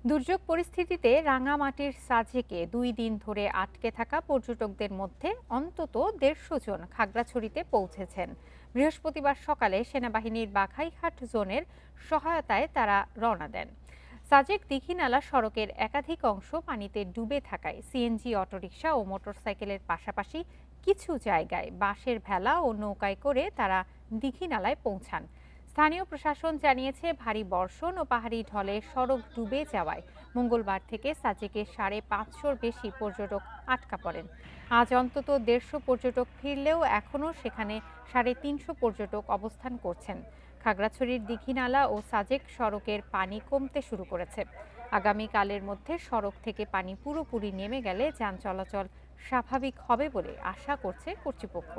দুর্যোগ পরিস্থিতিতে রাঙামাটির সাজেকে ২ দিন ধরে আটকে থাকা পর্যটকদের মধ্যে অন্তত ১৫০ জন খাগড়াছড়িতে পৌঁছেছেন। বৃহস্পতিবার সকালে সেনাবাহিনীর বাঘাইঘাট জোনের সহায়তায় তারা রওনা দেন। সাজেক দীঘিনালা সড়কের একাধিক অংশ পানিতে ডুবে থাকায় সিএনজি, অটোরিকশা ও মোটরসাইকেলের পাশাপাশি কিছু জায়গায় বাঁশের ভেলা ও নৌকায় করে তারা দীঘিনালায় পৌঁছান। স্থানীয় প্রশাসন জানিয়েছে, ভারী বর্ষণ ও পাহাড়ি ঢলে সড়ক ডুবে যাওয়ায় মঙ্গলবার থেকে সাজেকে ৫৫০র বেশি পর্যটক আটকা পড়েন। আজ অন্তত ১৫০ পর্যটক ফিরলেও এখনও সেখানে ৩৫০ পর্যটক অবস্থান করছেন। খাগড়াছড়ির দীঘিনালা ও সাজেক সড়কের পানি কমতে শুরু করেছে। আগামীকালের মধ্যে সড়ক থেকে পানি পুরোপুরি নেমে গেলে যান চলাচল স্বাভাবিক হবে বলে আশা করছে কর্তৃপক্ষ।